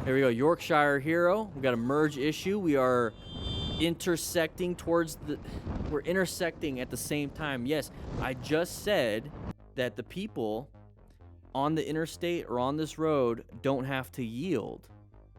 Here we go, Yorkshire Hero. We got a merge issue. We are intersecting towards the... We're intersecting at the same time. Yes, I just said that the people on the interstate or on this road don't have to yield.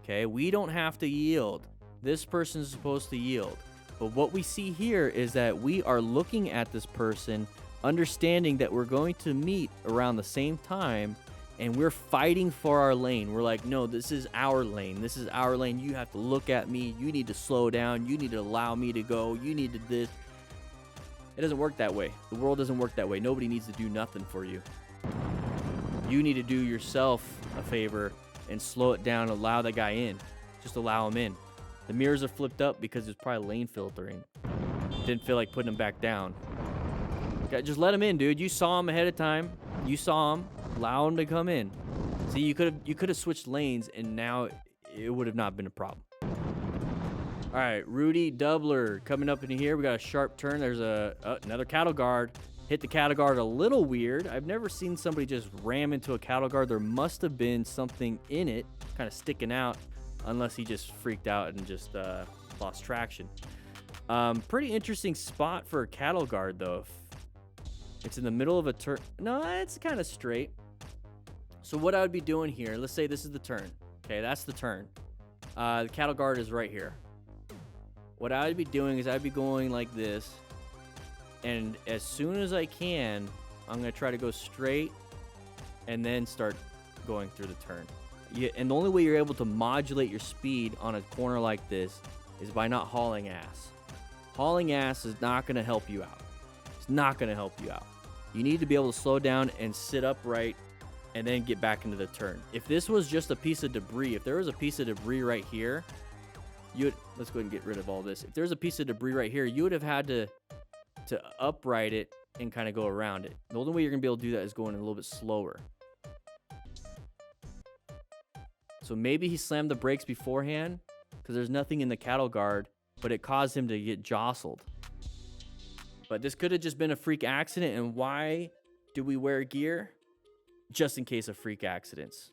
Okay, we don't have to yield. This person is supposed to yield. But what we see here is that we are looking at this person, understanding that we're going to meet around the same time, and we're fighting for our lane. We're like, no, this is our lane. This is our lane. You have to look at me. You need to slow down. You need to allow me to go. You need to this. It doesn't work that way. The world doesn't work that way. Nobody needs to do nothing for you. You need to do yourself a favor and slow it down. Allow that guy in. Just allow him in. The mirrors are flipped up because there's probably lane filtering. Didn't feel like putting him back down. Just let him in, dude. You saw him ahead of time. You saw him. Allow him to come in. See, you could have switched lanes, and now it would have not been a problem. All right, Rudy Doubler coming up in here. We got a sharp turn. There's another cattle guard. Hit the cattle guard a little weird. I've never seen somebody just ram into a cattle guard. There must have been something in it, kind of sticking out, unless he just freaked out and just lost traction. Pretty interesting spot for a cattle guard, though. It's in the middle of a turn. No, it's kind of straight. So what I would be doing here, let's say this is the turn. Okay, that's the turn. The cattle guard is right here. What I would be doing is I'd be going like this. And as soon as I can, I'm going to try to go straight and then start going through the turn. And the only way you're able to modulate your speed on a corner like this is by not hauling ass. Hauling ass is not going to help you out. It's not going to help you out. You need to be able to slow down and sit upright and then get back into the turn. If this was just a piece of debris, if there was a piece of debris right here, let's go ahead and get rid of all this. If there's a piece of debris right here, you would have had to upright it and kind of go around it. The only way you're going to be able to do that is going a little bit slower. So maybe he slammed the brakes beforehand because there's nothing in the cattle guard, but it caused him to get jostled. But this could have just been a freak accident. And why do we wear gear? Just in case of freak accidents.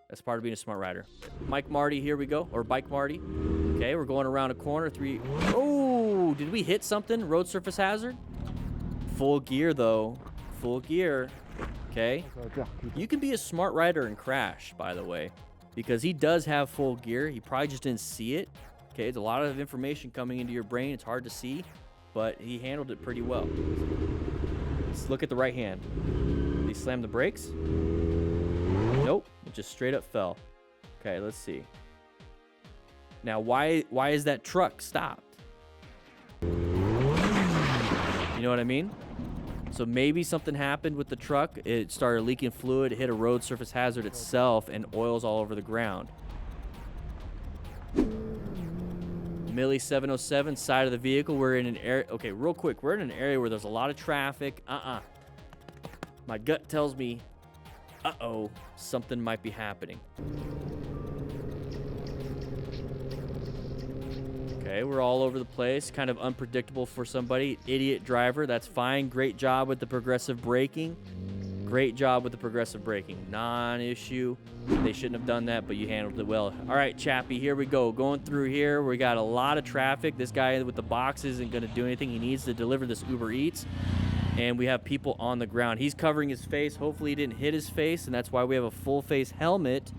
That's part of being a smart rider. Mike Marty, here we go. Or Bike Marty. Okay, we're going around a corner. Oh, did we hit something? Road surface hazard? Full gear, though. Full gear. Okay. You can be a smart rider and crash, by the way. Because he does have full gear. He probably just didn't see it. Okay, it's a lot of information coming into your brain. It's hard to see. But he handled it pretty well. Let's look at the right hand. Did he slam the brakes? Nope. It just straight up fell. Okay, let's see. Now, why is that truck stopped? You know what I mean? So maybe something happened with the truck. It started leaking fluid, hit a road surface hazard itself, and oil's all over the ground. Millie 707, side of the vehicle. We're in an area. Okay, real quick. We're in an area where there's a lot of traffic. My gut tells me, something might be happening. Okay, we're all over the place. Kind of unpredictable for somebody. Idiot driver. That's fine. Great job with the progressive braking. Great job with the progressive braking. Non-issue. They shouldn't have done that, but you handled it well. All right, Chappie, here we go. Going through here. We got a lot of traffic. This guy with the box isn't going to do anything. He needs to deliver this Uber Eats. And we have people on the ground. He's covering his face. Hopefully he didn't hit his face, and that's why we have a full face helmet.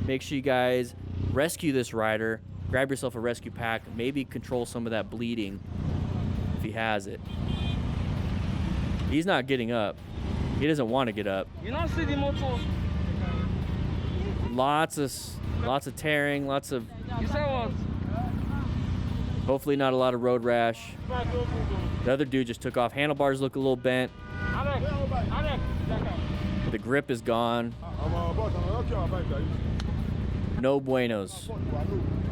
Make sure you guys rescue this rider. Grab yourself a rescue pack. Maybe control some of that bleeding if he has it. He's not getting up. He doesn't want to get up. Lots of tearing, lots of... Hopefully not a lot of road rash. The other dude just took off. Handlebars look a little bent. The grip is gone. No buenos.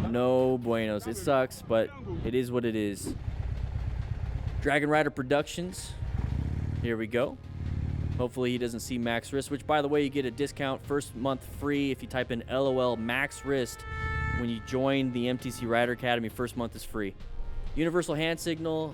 No buenos. It sucks, but it is what it is. Dragon Rider Productions. Here we go. Hopefully he doesn't see Max Wrist, which, by the way, you get a discount first month free if you type in LOL Max Wrist when you join the MTC Rider Academy. First month is free. Universal hand signal.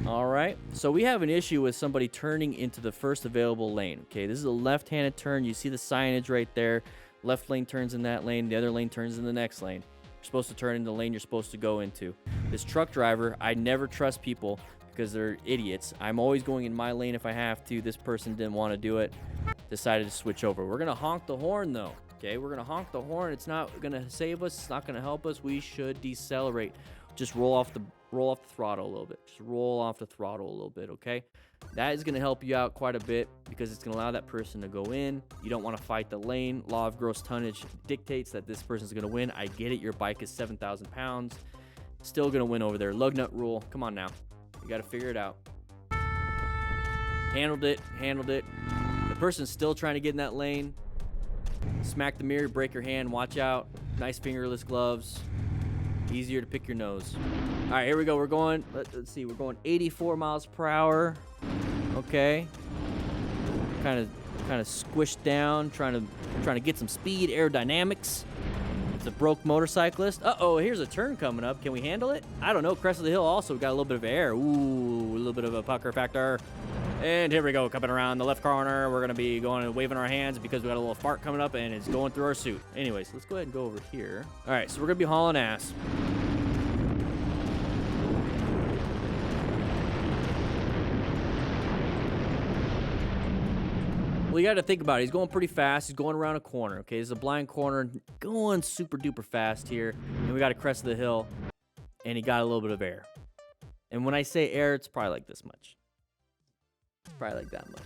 All right. So we have an issue with somebody turning into the first available lane. Okay, this is a left-handed turn. You see the signage right there. Left lane turns in that lane. The other lane turns in the next lane. You're supposed to turn in the lane you're supposed to go into. This truck driver, I never trust people because they're idiots. I'm always going in my lane if I have to. This person didn't want to do it. Decided to switch over. We're going to honk the horn, though. Okay, we're going to honk the horn. It's not going to save us. It's not going to help us. We should decelerate. Just roll off the throttle a little bit. Just roll off the throttle a little bit, okay? That is going to help you out quite a bit because it's going to allow that person to go in. You don't want to fight the lane. Law of gross tonnage dictates that this person's going to win. I get it. Your bike is 7,000 pounds. Still going to win over there. Lug nut rule. Come on now. You got to figure it out. Handled it. Handled it. The person's still trying to get in that lane. Smack the mirror. Break your hand. Watch out. Nice fingerless gloves. Easier to pick your nose. All right, here we go. We're going, let's see, we're going 84 miles per hour. Okay. Kind of squished down, trying to get some speed, aerodynamics. It's a broke motorcyclist. Uh-oh, here's a turn coming up. Can we handle it? I don't know. Crest of the hill also got a little bit of air. Ooh, a little bit of a pucker factor. And here we go, coming around the left corner. We're going to be going and waving our hands because we got a little fart coming up and it's going through our suit. Anyways, let's go ahead and go over here. All right, so we're going to be hauling ass. Well, you got to think about it. He's going pretty fast. He's going around a corner, okay? It's a blind corner, going super duper fast here. And we got a crest of the hill, and he got a little bit of air. And when I say air, it's probably like this much. Probably like that much.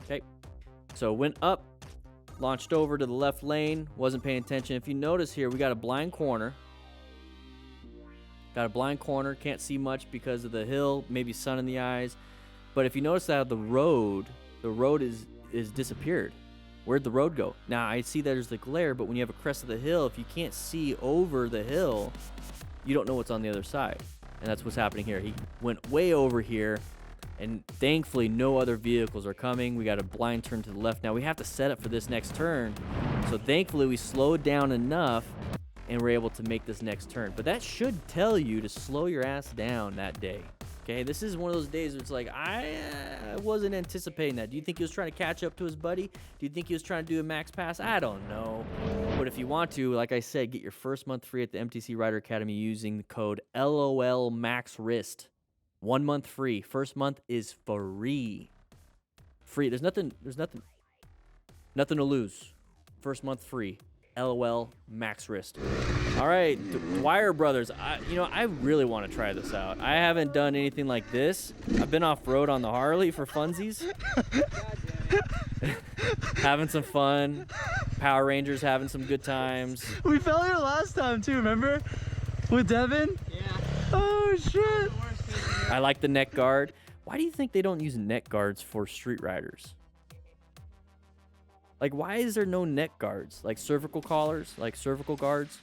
Okay. So went up, launched over to the left lane, wasn't paying attention. If you notice here, we got a blind corner. Got a blind corner, can't see much because of the hill, maybe sun in the eyes. But if you notice that the road is disappeared. Where'd the road go? Now I see there's the glare, but when you have a crest of the hill, if you can't see over the hill, you don't know what's on the other side. And that's what's happening here. He went way over here, and thankfully no other vehicles are coming. We got a blind turn to the left. Now we have to set up for this next turn. So thankfully we slowed down enough and we're able to make this next turn. But that should tell you to slow your ass down that day. Okay, this is one of those days where it's like, I wasn't anticipating that. Do you think he was trying to catch up to his buddy? Do you think he was trying to do a max pass? I don't know. But if you want to, like I said, get your first month free at the MTC Rider Academy using the code LOLMAXWRIST. 1 month free. First month is free. Free. There's nothing to lose. First month free. LOL Max Wrist. All right, Dwyer Brothers. I really want to try this out. I haven't done anything like this. I've been off road on the Harley for funsies, having some fun. Power Rangers having some good times. We fell here last time too. Remember, with Devin? Yeah. Oh shit. I like the neck guard. Why do you think they don't use neck guards for street riders? Like, why is there no neck guards? Like cervical collars? Like cervical guards?